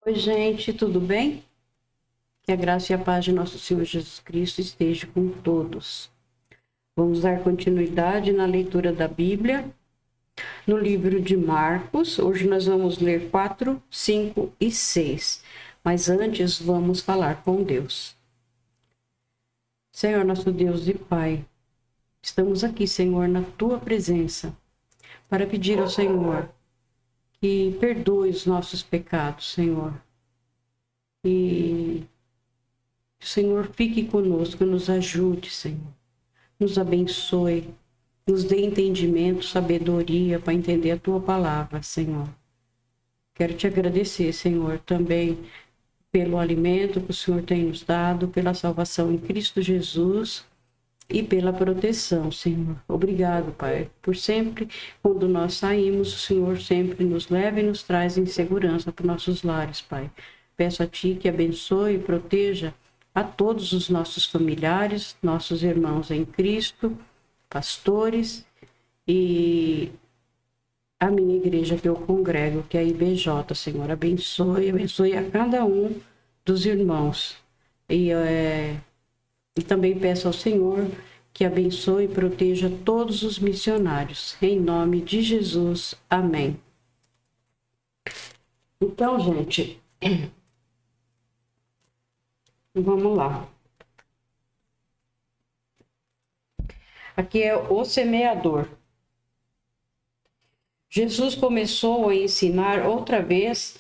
Oi, gente, tudo bem? Que a graça e a paz de nosso Senhor Jesus Cristo esteja com todos. Vamos dar continuidade na leitura da Bíblia, no livro de Marcos. Hoje nós vamos ler 4, 5 e 6. Mas antes vamos falar com Deus. Senhor, nosso Deus e Pai, estamos aqui, Senhor, na Tua presença, para pedir ao Senhor que perdoe os nossos pecados, Senhor. E que o Senhor fique conosco, nos ajude, Senhor. Nos abençoe, nos dê entendimento, sabedoria para entender a Tua palavra, Senhor. Quero te agradecer, Senhor, também pelo alimento que o Senhor tem nos dado, pela salvação em Cristo Jesus e pela proteção, Senhor. Obrigado, Pai, por sempre, quando nós saímos, o Senhor sempre nos leva e nos traz em segurança para nossos lares, Pai. Peço a Ti que abençoe e proteja a todos os nossos familiares, nossos irmãos em Cristo, pastores e a minha igreja que eu congrego, que é a IBJ, Senhor. Abençoe a cada um dos irmãos. E também peço ao Senhor que abençoe e proteja todos os missionários. Em nome de Jesus. Amém. Então, gente, vamos lá. Aqui é o semeador. Jesus começou a ensinar outra vez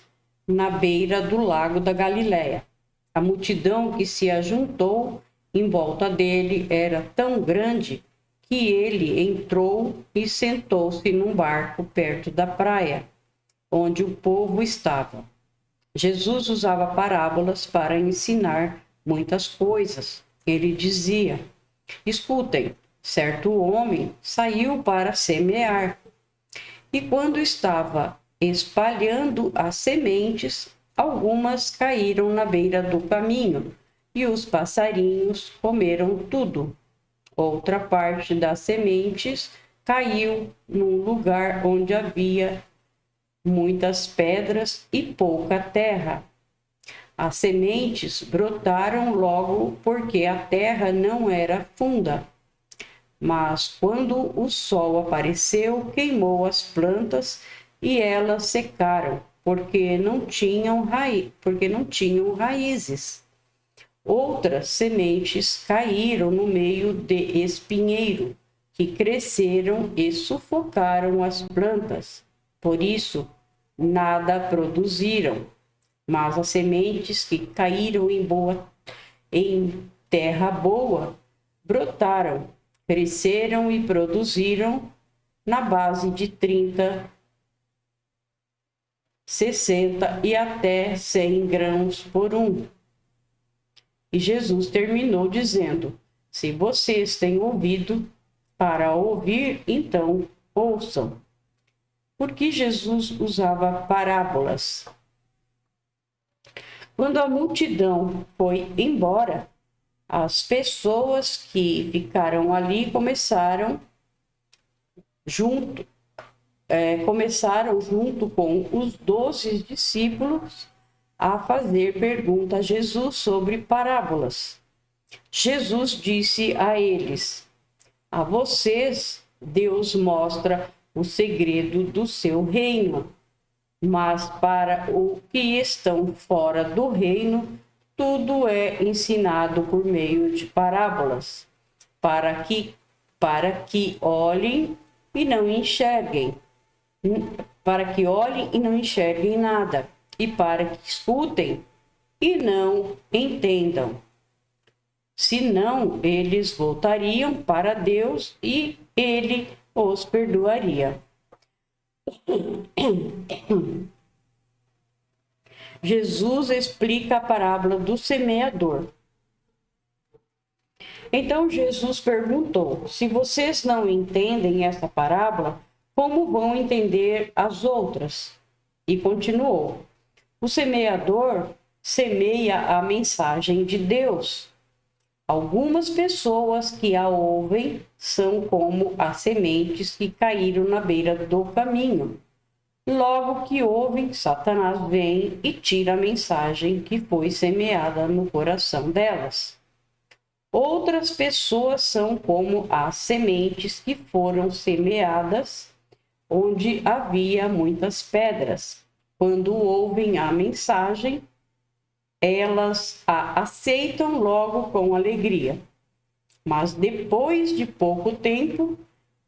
na beira do lago da Galileia. A multidão que se ajuntou em volta dele era tão grande que ele entrou e sentou-se num barco perto da praia, onde o povo estava. Jesus usava parábolas para ensinar muitas coisas. Ele dizia: escutem, certo homem saiu para semear. E quando estava espalhando as sementes, algumas caíram na beira do caminho, e os passarinhos comeram tudo. Outra parte das sementes caiu num lugar onde havia muitas pedras e pouca terra. As sementes brotaram logo porque a terra não era funda. Mas quando o sol apareceu, queimou as plantas e elas secaram, porque não tinham raízes. Outras sementes caíram no meio de espinheiro, que cresceram e sufocaram as plantas. Por isso, nada produziram. Mas as sementes que caíram em terra boa brotaram, cresceram e produziram na base de 30, 60 e até 100 grãos por um. E Jesus terminou dizendo: se vocês têm ouvido para ouvir, então ouçam. Por que Jesus usava parábolas? Quando a multidão foi embora, as pessoas que ficaram ali começaram junto com os 12 discípulos a fazer perguntas a Jesus sobre parábolas. Jesus disse a eles: a vocês Deus mostra o segredo do seu reino, mas para os que estão fora do reino, tudo é ensinado por meio de parábolas, para que olhem e não enxerguem, nada, e para que escutem e não entendam. Senão, eles voltariam para Deus e ele os perdoaria. Jesus explica a parábola do semeador. Então Jesus perguntou: se vocês não entendem essa parábola, como vão entender as outras? E continuou: o semeador semeia a mensagem de Deus. Algumas pessoas que a ouvem são como as sementes que caíram na beira do caminho. Logo que ouvem, Satanás vem e tira a mensagem que foi semeada no coração delas. Outras pessoas são como as sementes que foram semeadas onde havia muitas pedras. Quando ouvem a mensagem, elas a aceitam logo com alegria. Mas depois de pouco tempo,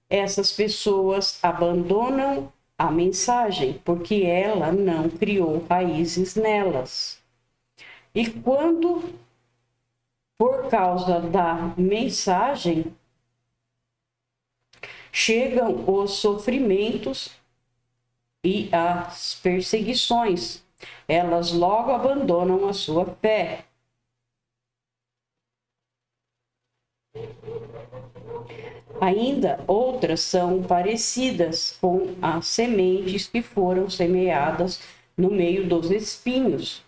essas pessoas abandonam a mensagem, porque ela não criou raízes nelas. E quando, por causa da mensagem, chegam os sofrimentos e as perseguições, elas logo abandonam a sua fé. Ainda outras são parecidas com as sementes que foram semeadas no meio dos espinhos.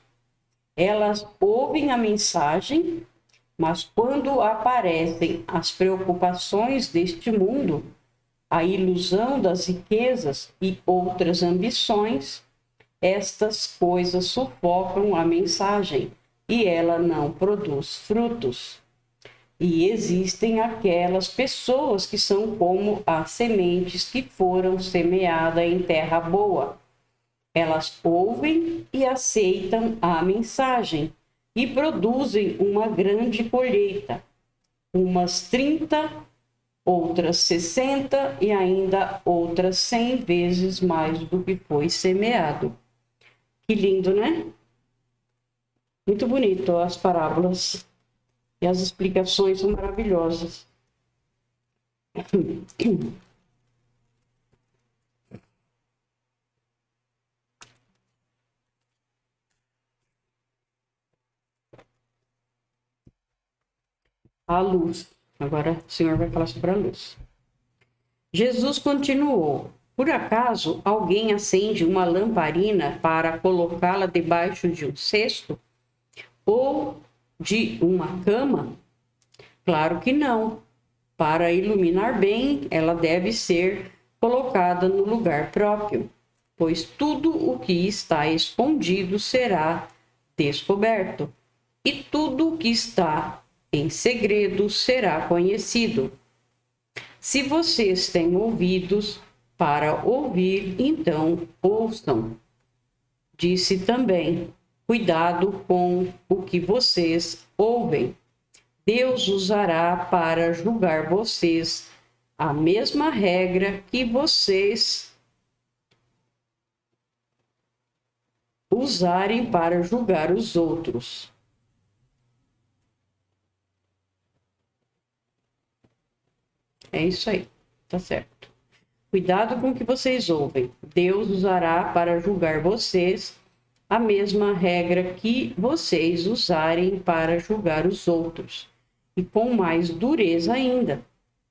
Elas ouvem a mensagem, mas quando aparecem as preocupações deste mundo, a ilusão das riquezas e outras ambições, estas coisas sufocam a mensagem e ela não produz frutos. E existem aquelas pessoas que são como as sementes que foram semeadas em terra boa. Elas ouvem e aceitam a mensagem e produzem uma grande colheita, umas 30, outras 60 e ainda outras 100 vezes mais do que foi semeado. Que lindo, né? Muito bonito as parábolas. E as explicações são maravilhosas. A luz. Agora o Senhor vai falar sobre a luz. Jesus continuou: por acaso alguém acende uma lamparina para colocá-la debaixo de um cesto? Ou de uma cama? Claro que não. Para iluminar bem, ela deve ser colocada no lugar próprio, pois tudo o que está escondido será descoberto, e tudo o que está em segredo será conhecido. Se vocês têm ouvidos para ouvir, então ouçam. Disse também: cuidado com o que vocês ouvem. Deus usará para julgar vocês a mesma regra que vocês usarem para julgar os outros. É isso aí, tá certo. Cuidado com o que vocês ouvem. Deus usará para julgar vocês a mesma regra que vocês usarem para julgar os outros, e com mais dureza ainda.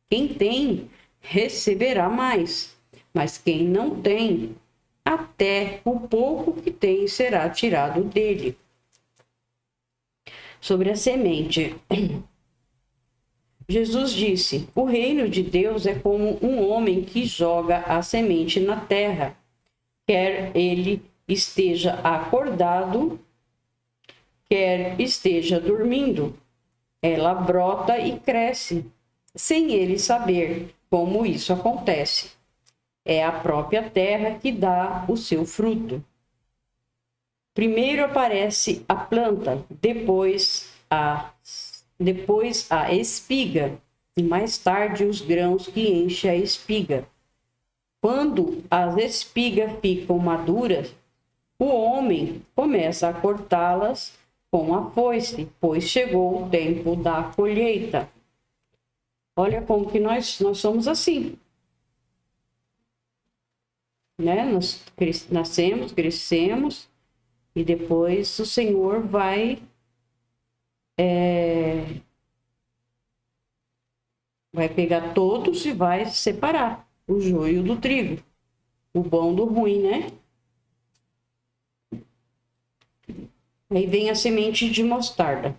Quem tem, receberá mais, mas quem não tem, até o pouco que tem será tirado dele. Sobre a semente. Jesus disse: o reino de Deus é como um homem que joga a semente na terra, quer ele esteja acordado, quer esteja dormindo. Ela brota e cresce, sem ele saber como isso acontece. É a própria terra que dá o seu fruto. Primeiro aparece a planta, depois a espiga, e mais tarde os grãos que enchem a espiga. Quando as espigas ficam maduras, o homem começa a cortá-las com a foice, pois chegou o tempo da colheita. Olha como que nós somos assim, né? Nós nascemos, crescemos, e depois o Senhor vai pegar todos e vai separar o joio do trigo, o bom do ruim, né? Aí vem a semente de mostarda.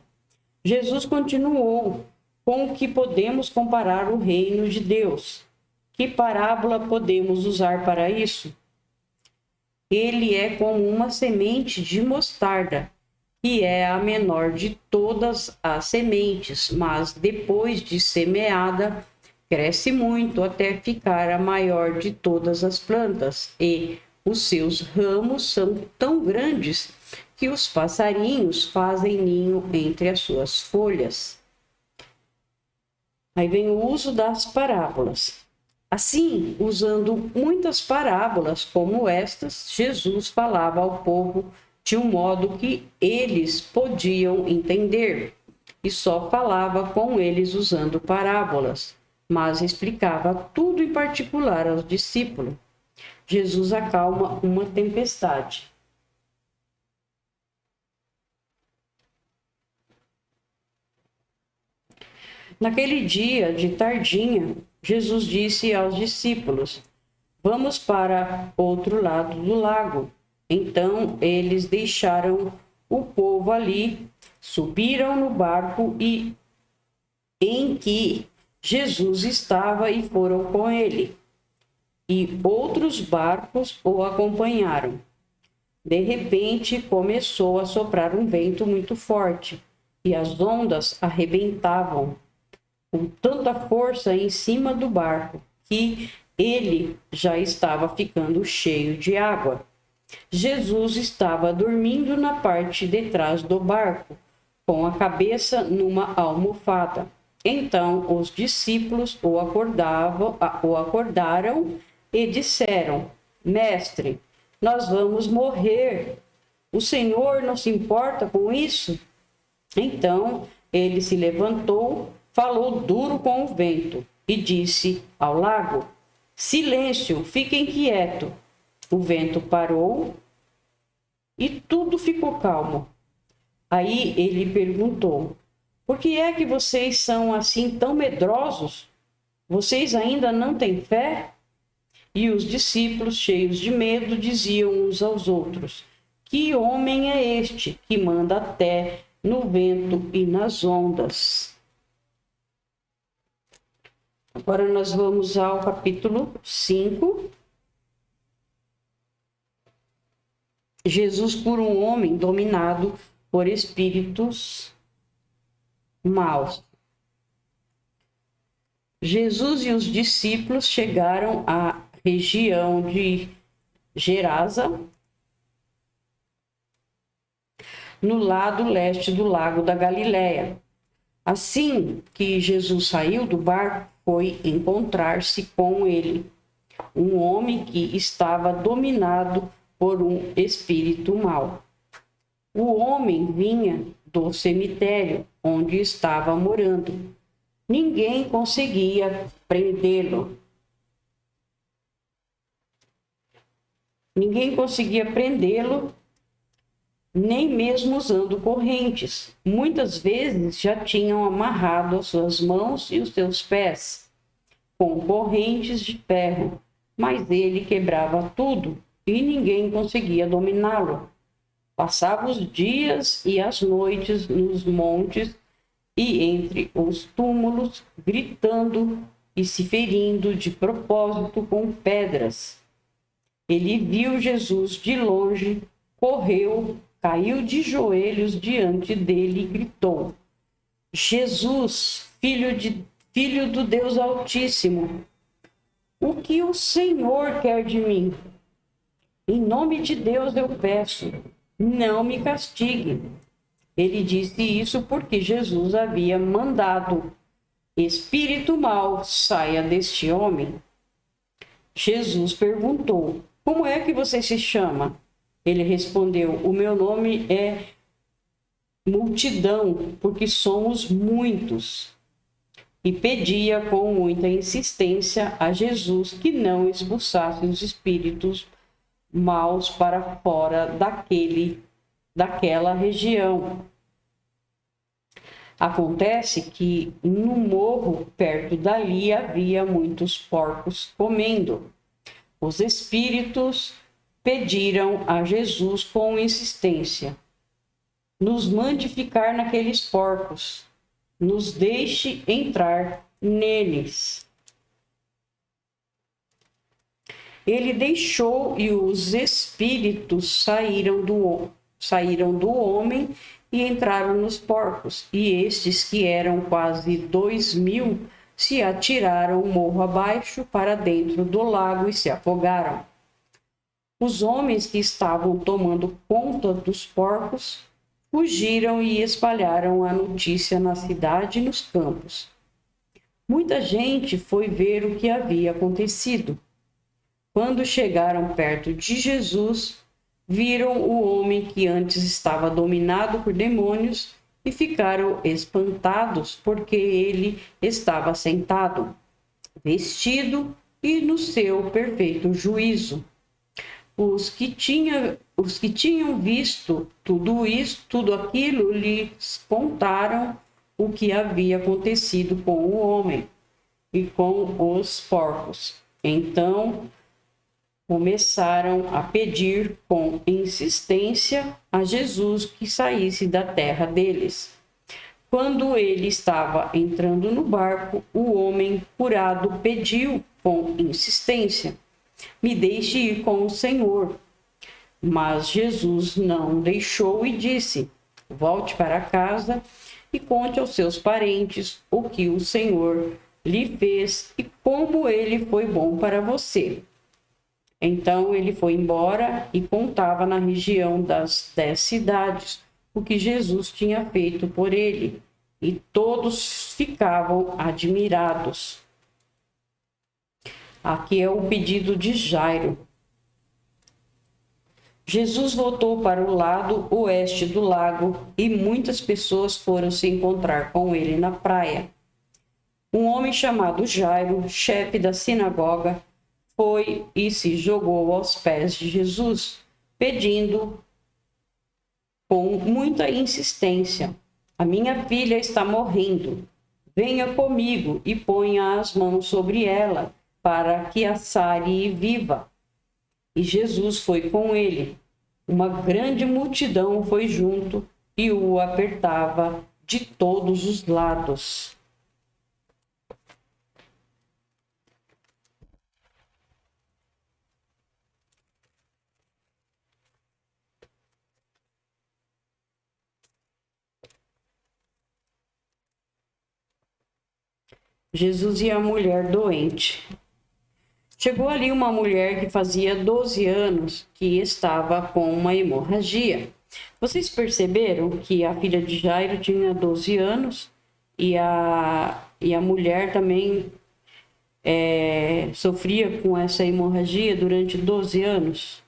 Jesus continuou: com o que podemos comparar o reino de Deus? Que parábola podemos usar para isso? ele é como uma semente de mostarda, que é a menor de todas as sementes, mas depois de semeada, cresce muito até ficar a maior de todas as plantas, e os seus ramos são tão grandes que os passarinhos fazem ninho entre as suas folhas. Aí vem o uso das parábolas. Assim, usando muitas parábolas como estas, Jesus falava ao povo de um modo que eles podiam entender, e só falava com eles usando parábolas, mas explicava tudo em particular aos discípulos. Jesus acalma uma tempestade. Naquele dia de tardinha, Jesus disse aos discípulos: Vamos para outro lado do lago. Então eles deixaram o povo ali, subiram no barco em que Jesus estava e foram com ele. E outros barcos o acompanharam. De repente começou a soprar um vento muito forte e as ondas arrebentavam com tanta força em cima do barco que ele já estava ficando cheio de água. Jesus estava dormindo na parte de trás do barco, com a cabeça numa almofada. Então os discípulos o acordaram e disseram: Mestre, nós vamos morrer. O Senhor não se importa com isso? Então ele se levantou, falou duro com o vento e disse ao lago: Silêncio, fiquem quietos. O vento parou e tudo ficou calmo. Aí ele perguntou: Por que é que vocês são assim tão medrosos? Vocês ainda não têm fé? E os discípulos, cheios de medo, diziam uns aos outros: Que homem é este que manda até no vento e nas ondas? Agora nós vamos ao capítulo 5. Jesus cura um homem dominado por espíritos maus. Jesus e os discípulos chegaram à região de Gerasa, no lado leste do lago da Galileia. Assim que Jesus saiu do barco, foi encontrar-se com ele um homem que estava dominado por um espírito mau. O homem vinha do cemitério onde estava morando. Ninguém conseguia prendê-lo. Nem mesmo usando correntes. Muitas vezes já tinham amarrado as suas mãos e os seus pés com correntes de ferro, mas ele quebrava tudo e ninguém conseguia dominá-lo. Passava os dias e as noites nos montes e entre os túmulos, gritando e se ferindo de propósito com pedras. Ele viu Jesus de longe, correu, caiu de joelhos diante dele e gritou: Jesus, filho do Deus Altíssimo, o que o Senhor quer de mim? Em nome de Deus eu peço, não me castigue. Ele disse isso porque Jesus havia mandado: Espírito mau, saia deste homem. Jesus perguntou: Como é que você se chama? Ele respondeu: O meu nome é Multidão, porque somos muitos. E pedia com muita insistência a Jesus que não expulsasse os espíritos maus para fora daquela região. Acontece que no morro perto dali havia muitos porcos comendo. Os espíritos pediram a Jesus com insistência: Nos mande ficar naqueles porcos, nos deixe entrar neles. Ele deixou e os espíritos saíram do homem e entraram nos porcos. E estes, que eram quase 2.000, se atiraram morro abaixo para dentro do lago e se afogaram. Os homens que estavam tomando conta dos porcos fugiram e espalharam a notícia na cidade e nos campos. Muita gente foi ver o que havia acontecido. Quando chegaram perto de Jesus, viram o homem que antes estava dominado por demônios e ficaram espantados, porque ele estava sentado, vestido e no seu perfeito juízo. Os que tinham visto tudo aquilo, lhes contaram o que havia acontecido com o homem e com os porcos. Então, começaram a pedir com insistência a Jesus que saísse da terra deles. Quando ele estava entrando no barco, o homem curado pediu com insistência: me deixe ir com o Senhor. Mas Jesus não deixou e disse: volte para casa e conte aos seus parentes o que o Senhor lhe fez e como ele foi bom para você. Então ele foi embora e contava na região das 10 cidades o que Jesus tinha feito por ele, e todos ficavam admirados. Aqui é o pedido de Jairo. Jesus voltou para o lado oeste do lago e muitas pessoas foram se encontrar com ele na praia. Um homem chamado Jairo, chefe da sinagoga, foi e se jogou aos pés de Jesus, pedindo com muita insistência: a minha filha está morrendo. Venha comigo e ponha as mãos sobre ela, para que a sare e viva. E Jesus foi com ele. Uma grande multidão foi junto e o apertava de todos os lados. Jesus e a mulher doente. Chegou ali uma mulher que fazia 12 anos que estava com uma hemorragia. Vocês perceberam que a filha de Jairo tinha 12 anos e a mulher também sofria com essa hemorragia durante 12 anos?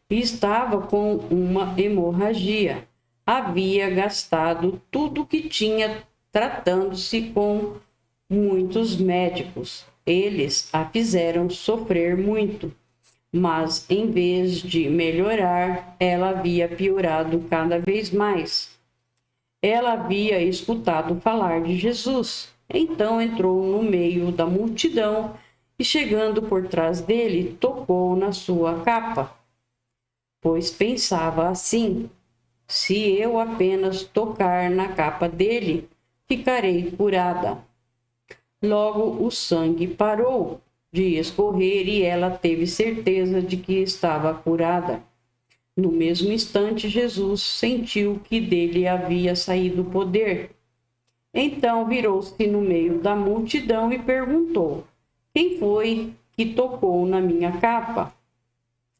E estava com uma hemorragia. Havia gastado tudo o que tinha tratando-se com muitos médicos. Eles a fizeram sofrer muito, mas em vez de melhorar, ela havia piorado cada vez mais. Ela havia escutado falar de Jesus, então entrou no meio da multidão e, chegando por trás dele, tocou na sua capa, pois pensava assim: se eu apenas tocar na capa dele, ficarei curada. Logo o sangue parou de escorrer e ela teve certeza de que estava curada. No mesmo instante, Jesus sentiu que dele havia saído o poder. Então virou-se no meio da multidão e perguntou: quem foi que tocou na minha capa?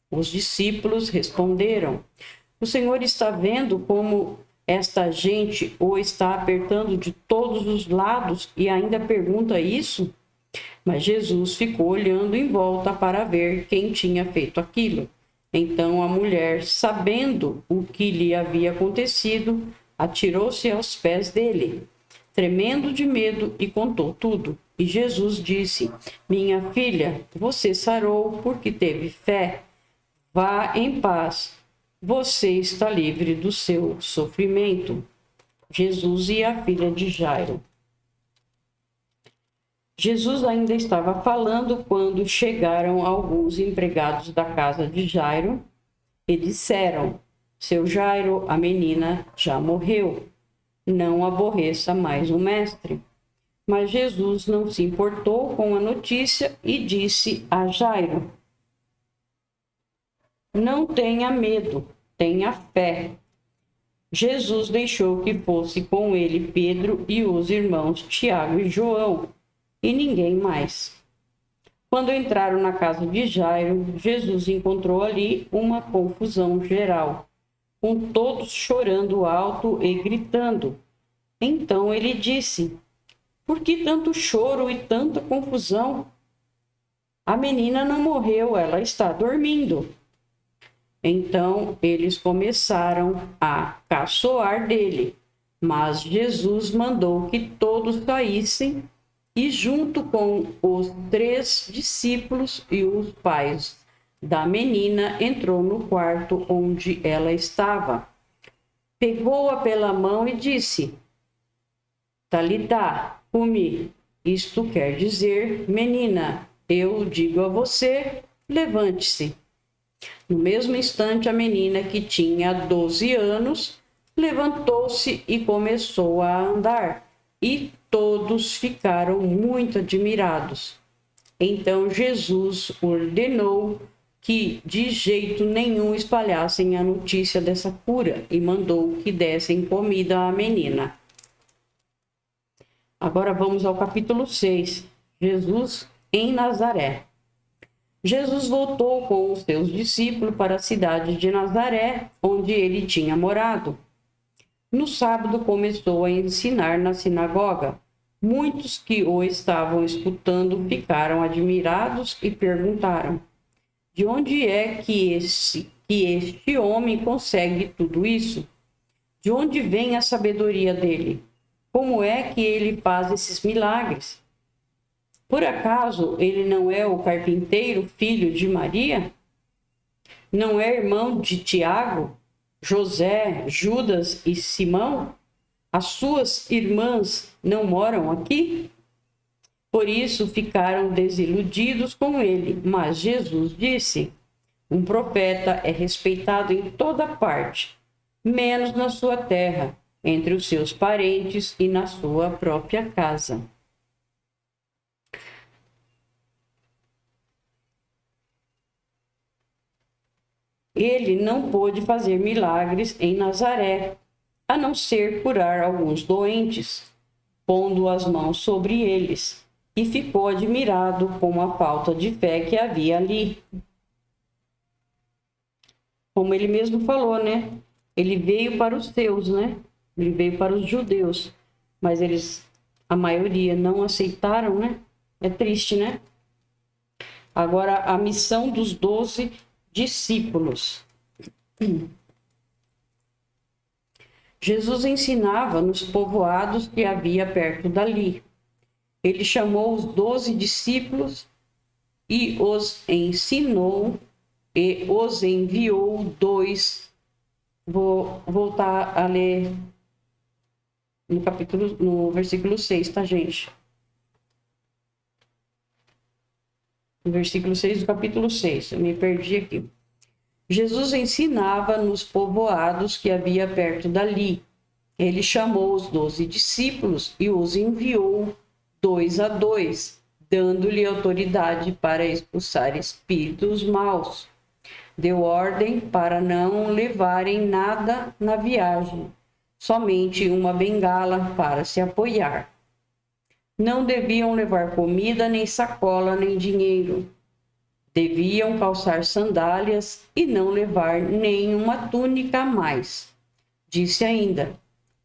Os discípulos responderam: o Senhor está vendo como esta gente o está apertando de todos os lados e ainda pergunta isso? Mas Jesus ficou olhando em volta para ver quem tinha feito aquilo. Então a mulher, sabendo o que lhe havia acontecido, atirou-se aos pés dele, tremendo de medo, e contou tudo. E Jesus disse: minha filha, você sarou porque teve fé. Vá em paz. Você está livre do seu sofrimento. Jesus e a filha de Jairo. Jesus ainda estava falando quando chegaram alguns empregados da casa de Jairo e disseram: seu Jairo, a menina já morreu. Não aborreça mais o mestre. Mas Jesus não se importou com a notícia e disse a Jairo: não tenha medo, tenha fé. Jesus deixou que fosse com ele Pedro e os irmãos Tiago e João, e ninguém mais. Quando entraram na casa de Jairo, Jesus encontrou ali uma confusão geral, com todos chorando alto e gritando. Então ele disse: por que tanto choro e tanta confusão? A menina não morreu, ela está dormindo. Então eles começaram a caçoar dele, mas Jesus mandou que todos saíssem e, junto com os 3 discípulos e os pais da menina, entrou no quarto onde ela estava. Pegou-a pela mão e disse: Talitá, cumi. Isto quer dizer: menina, eu digo a você, levante-se. No mesmo instante, a menina, que tinha 12 anos, levantou-se e começou a andar, e todos ficaram muito admirados. Então Jesus ordenou que de jeito nenhum espalhassem a notícia dessa cura e mandou que dessem comida à menina. Agora vamos ao capítulo 6. Jesus em Nazaré. Jesus voltou com os seus discípulos para a cidade de Nazaré, onde ele tinha morado. No sábado começou a ensinar na sinagoga. Muitos que o estavam escutando ficaram admirados e perguntaram: de onde é que este homem consegue tudo isso? De onde vem a sabedoria dele? Como é que ele faz esses milagres? Por acaso ele não é o carpinteiro, filho de Maria? Não é irmão de Tiago, José, Judas e Simão? As suas irmãs não moram aqui? Por isso ficaram desiludidos com ele. Mas Jesus disse: um profeta é respeitado em toda parte, menos na sua terra, entre os seus parentes e na sua própria casa. Ele não pôde fazer milagres em Nazaré, a não ser curar alguns doentes, pondo as mãos sobre eles, e ficou admirado com a falta de fé que havia ali. Como ele mesmo falou, né? Ele veio para os seus, né? Ele veio para os judeus, mas a maioria não aceitaram, né? É triste, né? Agora, a missão dos 12 discípulos. Jesus ensinava nos povoados que havia perto dali. Ele chamou os 12 discípulos e os ensinou e os enviou 2. Vou voltar a ler no versículo 6, tá, gente? No versículo 6 do capítulo 6, eu me perdi aqui. Jesus ensinava nos povoados que havia perto dali. Ele chamou os 12 discípulos e os enviou 2 a 2, dando-lhe autoridade para expulsar espíritos maus. Deu ordem para não levarem nada na viagem, somente uma bengala para se apoiar. Não deviam levar comida, nem sacola, nem dinheiro. Deviam calçar sandálias e não levar nenhuma túnica a mais. Disse ainda: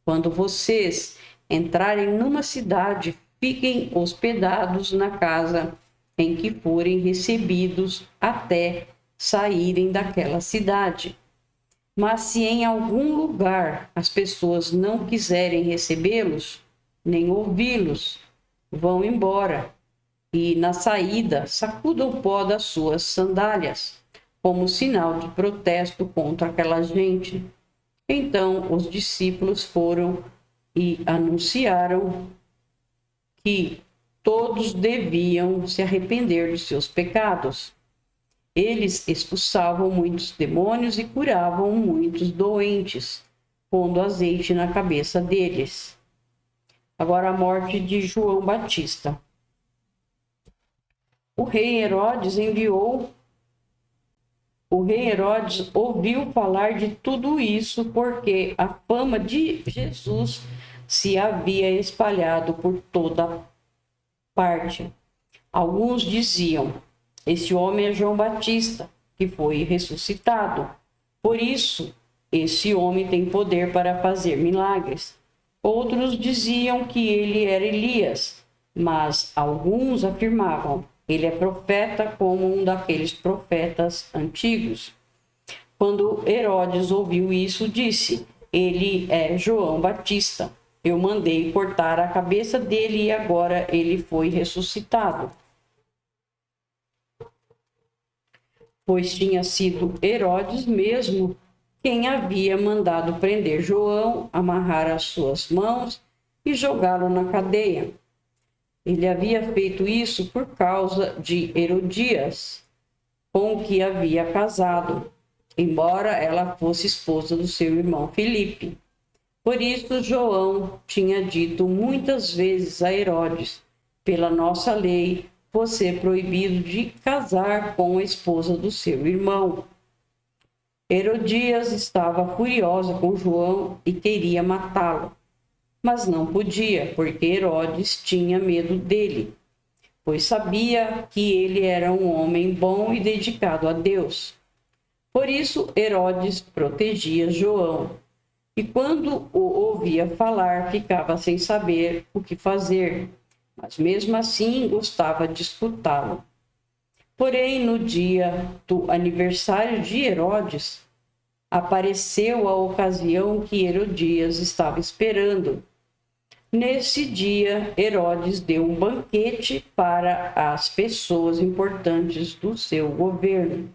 quando vocês entrarem numa cidade, fiquem hospedados na casa em que forem recebidos até saírem daquela cidade. Mas se em algum lugar as pessoas não quiserem recebê-los, nem ouvi-los, vão embora e, na saída, sacudam o pó das suas sandálias, como sinal de protesto contra aquela gente. Então os discípulos foram e anunciaram que todos deviam se arrepender dos seus pecados. Eles expulsavam muitos demônios e curavam muitos doentes, pondo azeite na cabeça deles. Agora a morte de João Batista. O rei Herodes ouviu falar de tudo isso porque a fama de Jesus se havia espalhado por toda parte. Alguns diziam: esse homem é João Batista, que foi ressuscitado. Por isso, esse homem tem poder para fazer milagres. Outros diziam que ele era Elias, mas alguns afirmavam: ele é profeta como um daqueles profetas antigos. Quando Herodes ouviu isso, disse: ele é João Batista. Eu mandei cortar a cabeça dele e agora ele foi ressuscitado. Pois tinha sido Herodes mesmo quem havia mandado prender João, amarrar as suas mãos e jogá-lo na cadeia. Ele havia feito isso por causa de Herodias, com que havia casado, embora ela fosse esposa do seu irmão Filipe. Por isso, João tinha dito muitas vezes a Herodes: pela nossa lei, você é proibido de casar com a esposa do seu irmão. Herodias estava furiosa com João e queria matá-lo, mas não podia, porque Herodes tinha medo dele, pois sabia que ele era um homem bom e dedicado a Deus. Por isso, Herodes protegia João, e quando o ouvia falar, ficava sem saber o que fazer, mas mesmo assim gostava de escutá-lo. Porém, no dia do aniversário de Herodes, apareceu a ocasião que Herodias estava esperando. Nesse dia, Herodes deu um banquete para as pessoas importantes do seu governo.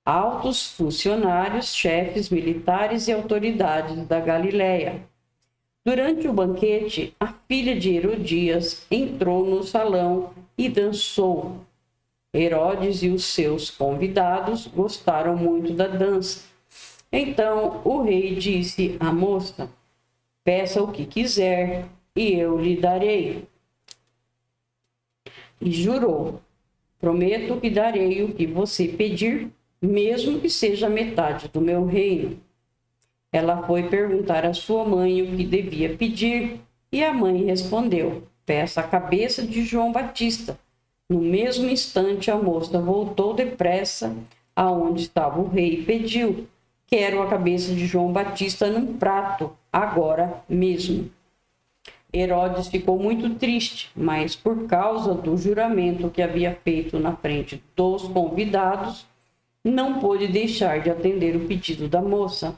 Altos funcionários, chefes militares e autoridades da Galiléia. Durante o banquete, a filha de Herodias entrou no salão e dançou. Herodes e os seus convidados gostaram muito da dança. Então o rei disse à moça: peça o que quiser e eu lhe darei. E jurou: prometo que darei o que você pedir, mesmo que seja metade do meu reino. Ela foi perguntar à sua mãe o que devia pedir, e a mãe respondeu: peça a cabeça de João Batista. No mesmo instante, a moça voltou depressa aonde estava o rei e pediu: quero a cabeça de João Batista num prato, agora mesmo. Herodes ficou muito triste, mas por causa do juramento que havia feito na frente dos convidados, não pôde deixar de atender o pedido da moça.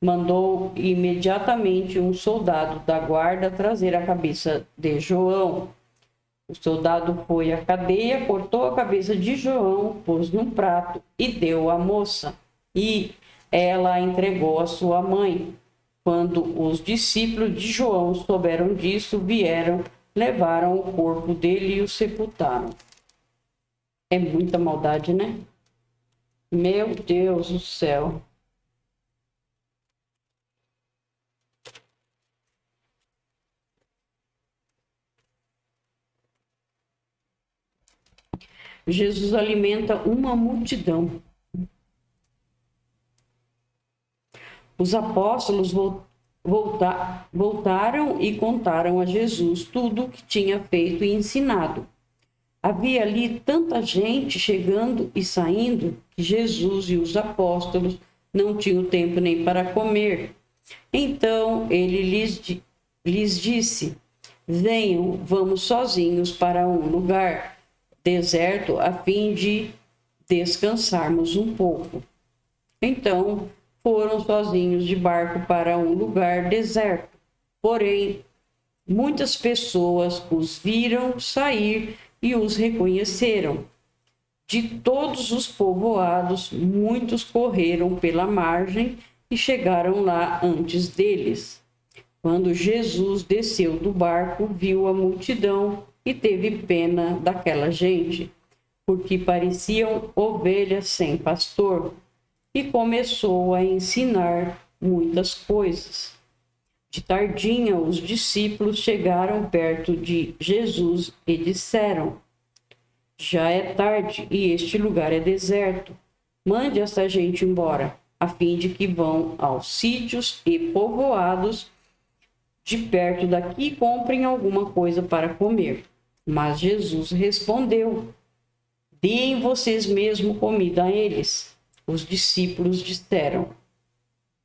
Mandou imediatamente um soldado da guarda trazer a cabeça de João. O soldado foi à cadeia, cortou a cabeça de João, pôs num prato e deu à moça. E ela a entregou à sua mãe. Quando os discípulos de João souberam disso, vieram, levaram o corpo dele e o sepultaram. É muita maldade, né? Meu Deus do céu. Jesus alimenta uma multidão. Os apóstolos voltaram e contaram a Jesus tudo o que tinha feito e ensinado. Havia ali tanta gente chegando e saindo que Jesus e os apóstolos não tinham tempo nem para comer. Então ele lhes disse: venham, vamos sozinhos para um lugar deserto a fim de descansarmos um pouco. Então foram sozinhos de barco para um lugar deserto. Porém, muitas pessoas os viram sair e os reconheceram. De todos os povoados, muitos correram pela margem e chegaram lá antes deles. Quando Jesus desceu do barco, viu a multidão e teve pena daquela gente, porque pareciam ovelhas sem pastor, e começou a ensinar muitas coisas. De tardinha, os discípulos chegaram perto de Jesus e disseram: já é tarde e este lugar é deserto. Mande esta gente embora, a fim de que vão aos sítios e povoados de perto daqui e comprem alguma coisa para comer. Mas Jesus respondeu: deem vocês mesmo comida a eles. Os discípulos disseram: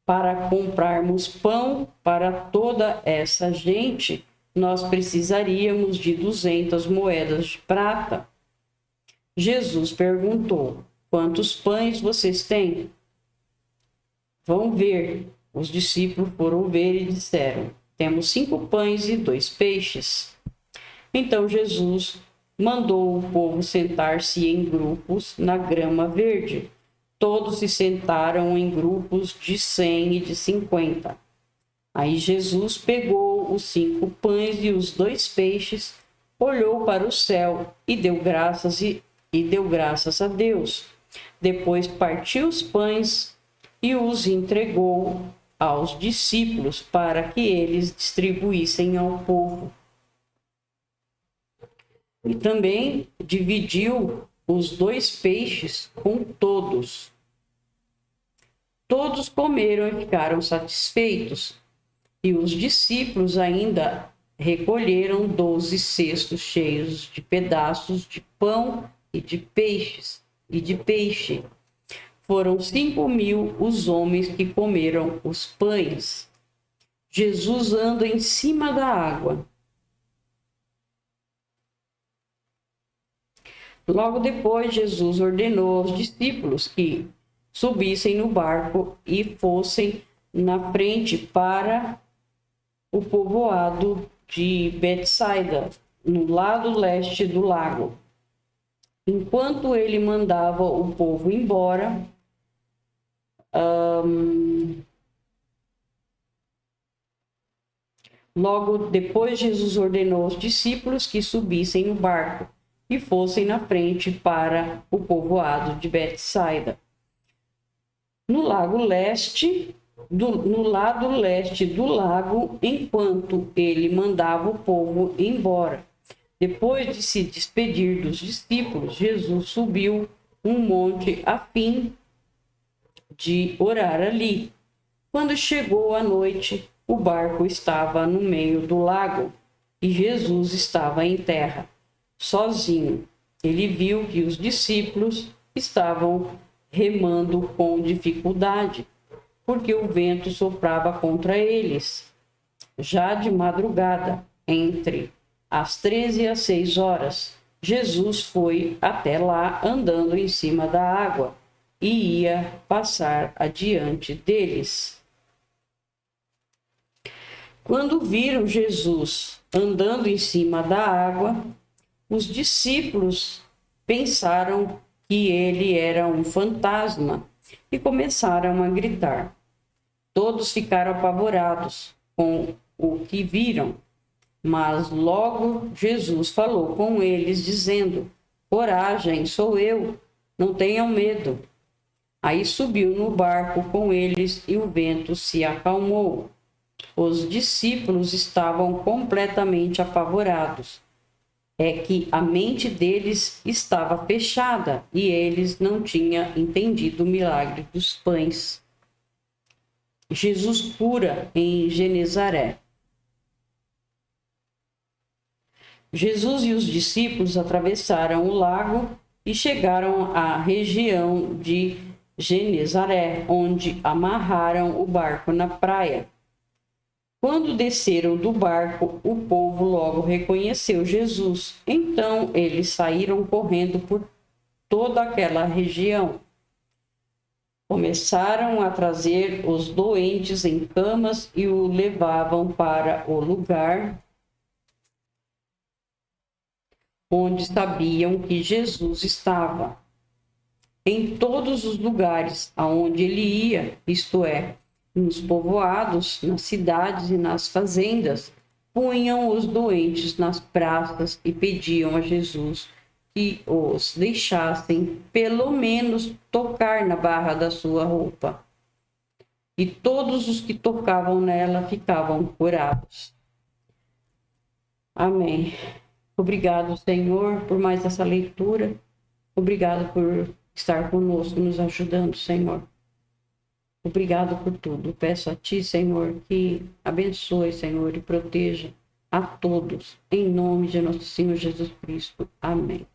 para comprarmos pão para toda essa gente, nós precisaríamos de 200 moedas de prata. Jesus perguntou: quantos pães vocês têm? Vão ver. Os discípulos foram ver e disseram: temos 5 pães e 2 peixes. Então Jesus mandou o povo sentar-se em grupos na grama verde. Todos se sentaram em grupos de 100 e de 50. Aí Jesus pegou os 5 pães e os 2 peixes, olhou para o céu e deu graças a Deus. Depois partiu os pães e os entregou aos discípulos para que eles distribuíssem ao povo. E também dividiu os 2 peixes com todos. Todos comeram e ficaram satisfeitos. E os discípulos ainda recolheram 12 cestos cheios de pedaços de pão e de peixe. Foram 5.000 os homens que comeram os pães. Jesus anda em cima da água. Logo depois, Jesus ordenou aos discípulos que subissem no barco e fossem na frente para o povoado de Betsaida, no lado leste do lago. Enquanto ele mandava o povo embora, logo depois Jesus ordenou aos discípulos que subissem no barco e fossem na frente para o povoado de Betsaida. No lado leste do lago, enquanto ele mandava o povo embora. Depois de se despedir dos discípulos, Jesus subiu um monte a fim de orar ali. Quando chegou a noite, o barco estava no meio do lago e Jesus estava em terra, sozinho. Ele viu que os discípulos estavam remando com dificuldade, porque o vento soprava contra eles. Já de madrugada, entre às 13 e às 6 horas, Jesus foi até lá andando em cima da água e ia passar adiante deles. Quando viram Jesus andando em cima da água, os discípulos pensaram que ele era um fantasma e começaram a gritar. Todos ficaram apavorados com o que viram. Mas logo Jesus falou com eles, dizendo: coragem, sou eu, não tenham medo. Aí subiu no barco com eles e o vento se acalmou. Os discípulos estavam completamente apavorados. É que a mente deles estava fechada e eles não tinham entendido o milagre dos pães. Jesus cura em Genezaré. Jesus e os discípulos atravessaram o lago e chegaram à região de Genezaré, onde amarraram o barco na praia. Quando desceram do barco, o povo logo reconheceu Jesus. Então eles saíram correndo por toda aquela região. Começaram a trazer os doentes em camas e o levavam para o lugar onde sabiam que Jesus estava. Em todos os lugares aonde ele ia, isto é, nos povoados, nas cidades e nas fazendas, punham os doentes nas praças e pediam a Jesus que os deixassem pelo menos tocar na barra da sua roupa. e todos os que tocavam nela ficavam curados. Amém. Obrigado, Senhor, por mais essa leitura. Obrigado por estar conosco, nos ajudando, Senhor. Obrigado por tudo. Peço a Ti, Senhor, que abençoe, Senhor, e proteja a todos, em nome de nosso Senhor Jesus Cristo. Amém.